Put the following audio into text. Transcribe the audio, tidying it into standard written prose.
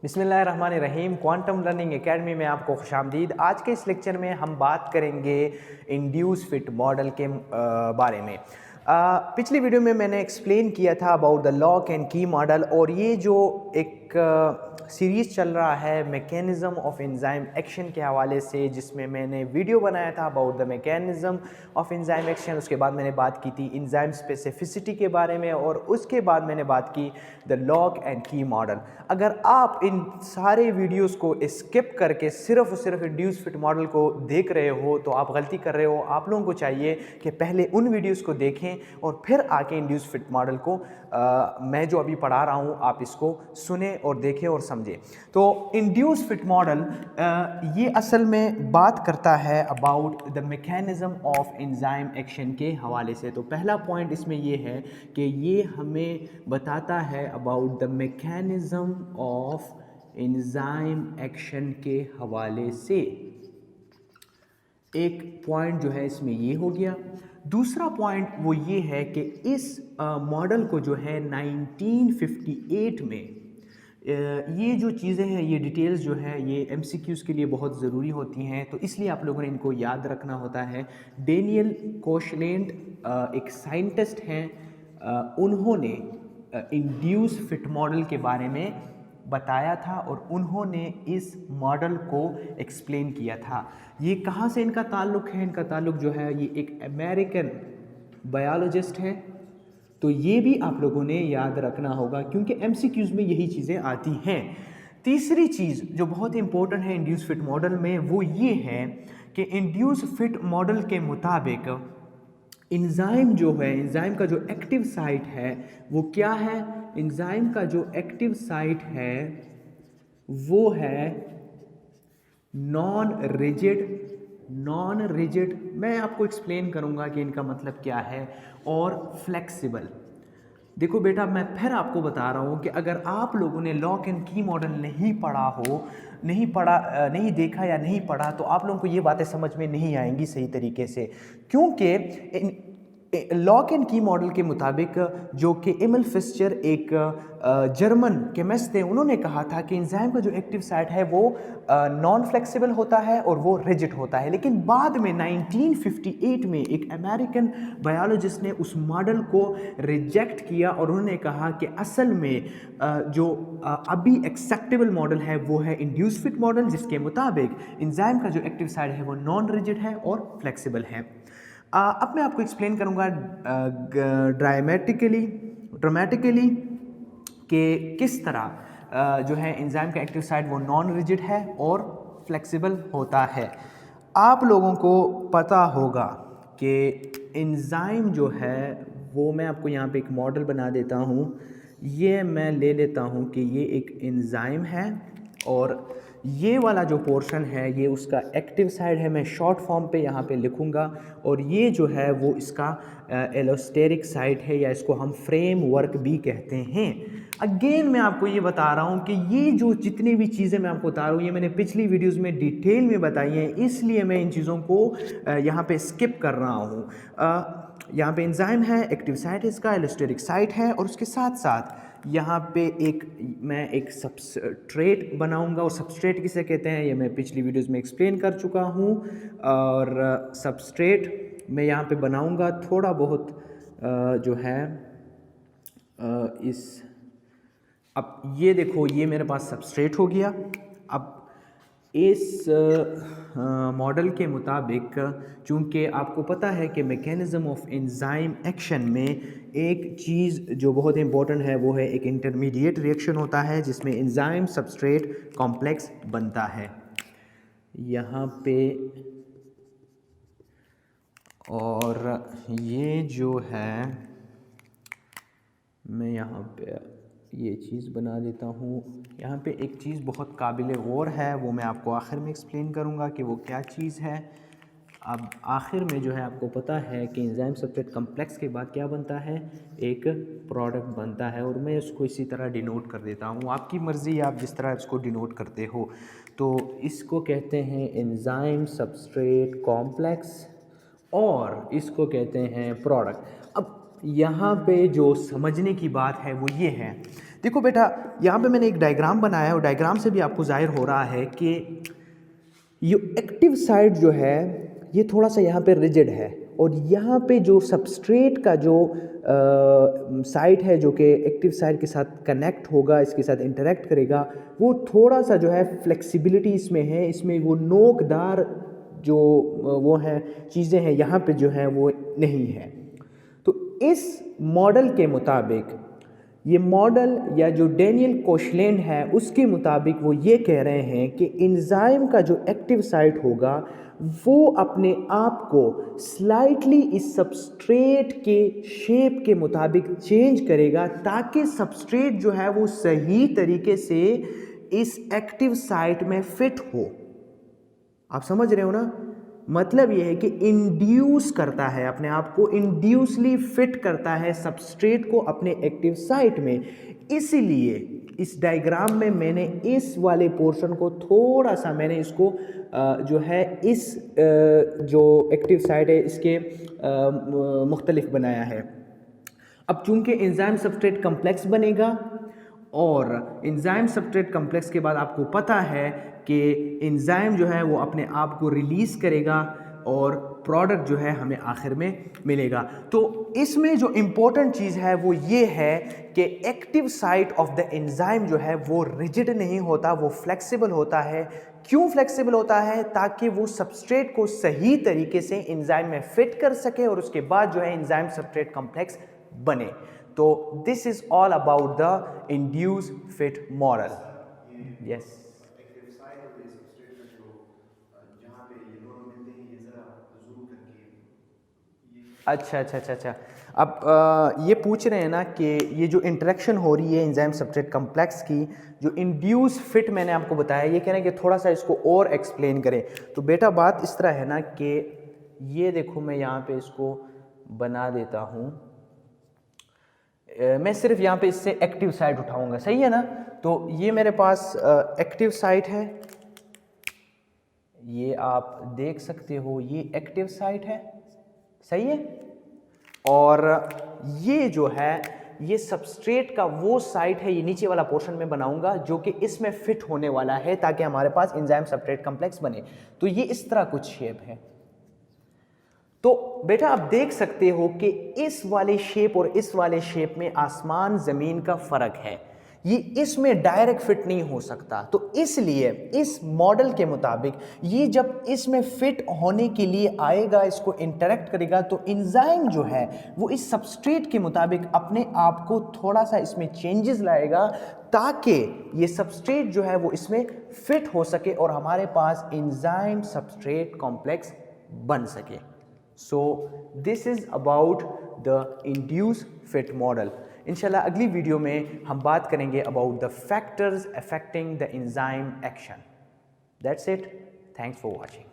बिस्मिल्लाहिर्रहमानिर्रहीम। Quantum learning academy में आपको खुशामदीद। आज के इस लेक्चर में हम बात करेंगे इंड्यूस फिट मॉडल के बारे में। पिछली वीडियो में मैंने एक्सप्लेन किया था अबाउट द लॉक एंड की मॉडल, और ये जो एक सीरीज़ चल रहा है मैकेनिज़्म ऑफ एंजाइम एक्शन के हवाले से, जिसमें मैंने वीडियो बनाया था about the mechanism of enzyme action. उसके बाद मैंने बात की थी एंजाइम स्पेसिफिसिटी के बारे में, और उसके बाद मैंने बात की द लॉक एंड की मॉडल। अगर आप इन सारे वीडियोस को स्किप करके सिर्फ और सिर्फ इंड्यूस फिट मॉडल को देख रहे हो तो आप गलती कर रहे हो। आप लोगों को चाहिए कि पहले उन वीडियोस को देखें और फिर आके इंड्यूस फिट मॉडल को मैं जो अभी पढ़ा रहा हूँ आप इसको सुने और देखें और समझें। तो इंड्यूस फिट मॉडल ये असल में बात करता है about the mechanism of enzyme action के हवाले से। तो पहला पॉइंट इसमें ये है कि ये हमें बताता है about the mechanism of enzyme action के हवाले से। एक पॉइंट जो है इसमें ये हो गया। दूसरा पॉइंट वो ये है कि इस मॉडल को जो है 1958 में ये जो चीज़ें हैं, ये डिटेल्स जो है ये एमसीक्यूज़ के लिए बहुत ज़रूरी होती हैं, तो इसलिए आप लोगों ने इनको याद रखना होता है। डेनियल कोशलेंट एक साइंटिस्ट हैं, उन्होंने इंड्यूस फिट मॉडल के बारे में बताया था और उन्होंने इस मॉडल को एक्सप्लेन किया था। ये कहाँ से इनका ताल्लुक़ है? इनका ताल्लुक़ जो है ये एक अमेरिकन बायोलॉजिस्ट हैं। तो ये भी आप लोगों ने याद रखना होगा क्योंकि एमसीक्यूज़ में यही चीज़ें आती हैं। तीसरी चीज़ जो बहुत इंपॉर्टेंट है इंड्यूस फिट मॉडल में वो ये है कि इंड्यूस फिट मॉडल के मुताबिक एंजाइम जो है, एंजाइम का जो एक्टिव साइट है वो क्या है? एंजाइम का जो एक्टिव साइट है वो है नॉन रिजिड। मैं आपको एक्सप्लेन करूंगा कि इनका मतलब क्या है। और फ्लेक्सिबल। देखो बेटा, मैं फिर आपको बता रहा हूँ कि अगर आप लोगों ने लॉक एंड की मॉडल नहीं देखा या नहीं पढ़ा तो आप लोगों को ये बातें समझ में नहीं आएंगी सही तरीके से, क्योंकि लॉक एंड की मॉडल के मुताबिक जो कि एमिल फिशर एक जर्मन केमिस्ट थे, उन्होंने कहा था कि एंजाइम का जो एक्टिव साइट है वो नॉन फ्लेक्सिबल होता है और वो रिजिड होता है। लेकिन बाद में 1958 में एक अमेरिकन बायोलॉजिस्ट ने उस मॉडल को रिजेक्ट किया और उन्होंने कहा कि असल में जो अभी एक्सेप्टेबल मॉडल है वो है इंड्यूस फिट मॉडल, जिसके मुताबिक एंजाइम का जो एक्टिव साइट है वो नॉन रिजिड है और फ्लेक्सिबल है। अब मैं आपको एक्सप्लेन करूंगा ड्रामेटिकली कि किस तरह जो है एंजाइम का एक्टिव साइट वो नॉन रिजिड है और फ्लेक्सिबल होता है। आप लोगों को पता होगा कि एंजाइम जो है वो, मैं आपको यहाँ पे एक मॉडल बना देता हूँ। ये मैं ले लेता हूँ कि ये एक एंजाइम है और ये वाला जो पोर्शन है ये उसका एक्टिव साइड है। मैं शॉर्ट फॉर्म पे यहाँ पे लिखूँगा, और ये जो है वो इसका एलोस्टेरिक साइट है, या इसको हम फ्रेम वर्क भी कहते हैं। अगेन मैं आपको ये बता रहा हूँ कि ये जो जितनी भी चीज़ें मैं आपको बता रहा हूँ ये मैंने पिछली वीडियोज़ में डिटेल में बताई हैं, इसलिए मैं इन चीज़ों को यहाँ पे स्किप कर रहा हूँ। यहाँ पे एंजाइम है, एक्टिव साइट इसका, एलोस्टेरिक साइट है, और उसके साथ साथ यहाँ पे मैं एक सबस्ट्रेट बनाऊंगा। और सबस्ट्रेट किसे कहते हैं ये मैं पिछली वीडियोस में एक्सप्लेन कर चुका हूँ। और सबस्ट्रेट मैं यहाँ पे बनाऊंगा थोड़ा बहुत जो है अब ये देखो, ये मेरे पास सबस्ट्रेट हो गया। अब इस मॉडल के मुताबिक, चूँकि आपको पता है कि मैकेनिज़्म ऑफ एंजाइम एक्शन में एक चीज़ जो बहुत इंपॉर्टेंट है वो है एक इंटरमीडिएट रिएक्शन होता है जिसमें एंजाइम सबस्ट्रेट कॉम्प्लेक्स बनता है यहाँ पे। और ये जो है मैं यहाँ पे ये चीज़ बना देता हूँ। यहाँ पे एक चीज़ बहुत काबिल गौर है, वो मैं आपको आखिर में एक्सप्लेन करूँगा कि वो क्या चीज़ है। अब आखिर में जो है आपको पता है कि एंजाइम सबस्ट्रेट कॉम्प्लेक्स के बाद क्या बनता है, एक प्रोडक्ट बनता है, और मैं इसको इसी तरह डिनोट कर देता हूँ। आपकी मर्ज़ी, आप जिस तरह इसको डिनोट करते हो। तो इसको कहते हैं एंजाइम सबस्ट्रेट कॉम्प्लेक्स और इसको कहते हैं प्रोडक्ट। अब यहाँ पे जो समझने की बात है वो ये है, देखो बेटा यहाँ पे मैंने एक डायग्राम बनाया है और डायग्राम से भी आपको जाहिर हो रहा है कि ये एक्टिव साइट जो है ये थोड़ा सा यहाँ पे रिजिड है और यहाँ पे जो सबस्ट्रेट का जो साइट है जो कि एक्टिव साइट के साथ कनेक्ट होगा, इसके साथ इंटरेक्ट करेगा, वो थोड़ा सा जो है फ्लेक्सिबिलिटी इसमें है, इसमें वो नोकदार जो वो है चीज़ें हैं यहाँ पे जो है वो नहीं है। तो इस मॉडल के मुताबिक, ये मॉडल या जो डैनियल कोशलैंड है उसके मुताबिक वो ये कह रहे हैं कि एंजाइम का जो एक्टिव साइट होगा वो अपने आप को स्लाइटली इस सबस्ट्रेट के शेप के मुताबिक चेंज करेगा ताकि सबस्ट्रेट जो है वो सही तरीके से इस एक्टिव साइट में फिट हो। आप समझ रहे हो ना? मतलब यह है कि इंड्यूस करता है अपने आप को, इंड्यूसली फिट करता है सबस्ट्रेट को अपने एक्टिव साइट में। इसीलिए इस डायग्राम में मैंने इस वाले पोर्शन को थोड़ा सा मैंने इसको जो है इस जो एक्टिव साइट है इसके मुख्तलिफ बनाया है। अब चूंकि एंजाइम सबस्ट्रेट कम्प्लेक्स बनेगा और एंजाइम सबस्ट्रेट कम्प्लेक्स के बाद आपको पता है कि एंजाइम जो है वो अपने आप को रिलीज़ करेगा और प्रोडक्ट जो है हमें आखिर में मिलेगा। तो इसमें जो इम्पोर्टेंट चीज़ है वो ये है कि active site of the enzyme जो है वो रिजिड नहीं होता, वो फ्लेक्सिबल होता है। क्यों फ्लेक्सिबल होता है? ताकि वो सबस्ट्रेट को सही तरीके से एंजाइम में फिट कर सके और उसके बाद जो है एंजाइम सबस्ट्रेट कॉम्प्लेक्स बने। तो this is all about the induce fit model. Yes, अच्छा अच्छा अच्छा अच्छा। अब ये पूछ रहे हैं ना कि ये जो इंटरेक्शन हो रही है एंजाइम सबस्ट्रेट कॉम्प्लेक्स की, जो इंड्यूस फिट मैंने आपको बताया, ये कह रहे हैं कि थोड़ा सा इसको और एक्सप्लेन करें। तो बेटा बात इस तरह है ना कि ये देखो मैं यहाँ पे इसको बना देता हूँ, मैं सिर्फ यहाँ पे इससे एक्टिव साइट उठाऊंगा, सही है ना? तो ये मेरे पास एक्टिव साइट है, ये आप देख सकते हो, ये एक्टिव साइट है, सही है। और ये जो है ये सबस्ट्रेट का वो साइट है, ये नीचे वाला पोर्शन में बनाऊंगा जो कि इसमें फिट होने वाला है ताकि हमारे पास एंजाइम सबस्ट्रेट कॉम्प्लेक्स बने। तो ये इस तरह कुछ शेप है। तो बेटा आप देख सकते हो कि इस वाले शेप और इस वाले शेप में आसमान ज़मीन का फ़र्क है, ये इसमें डायरेक्ट फिट नहीं हो सकता। तो इसलिए इस मॉडल के मुताबिक ये जब इसमें फिट होने के लिए आएगा, इसको इंटरेक्ट करेगा, तो एंजाइम जो है वो इस सबस्ट्रेट के मुताबिक अपने आप को थोड़ा सा इसमें चेंजेस लाएगा ताकि ये सबस्ट्रेट जो है वो इसमें फिट हो सके और हमारे पास एंजाइम सबस्ट्रेट कॉम्प्लेक्स बन सके। So this is about the induced fit model. इंशाल्लाह अगली वीडियो में हम बात करेंगे about the factors affecting the enzyme action. That's it. Thanks for watching.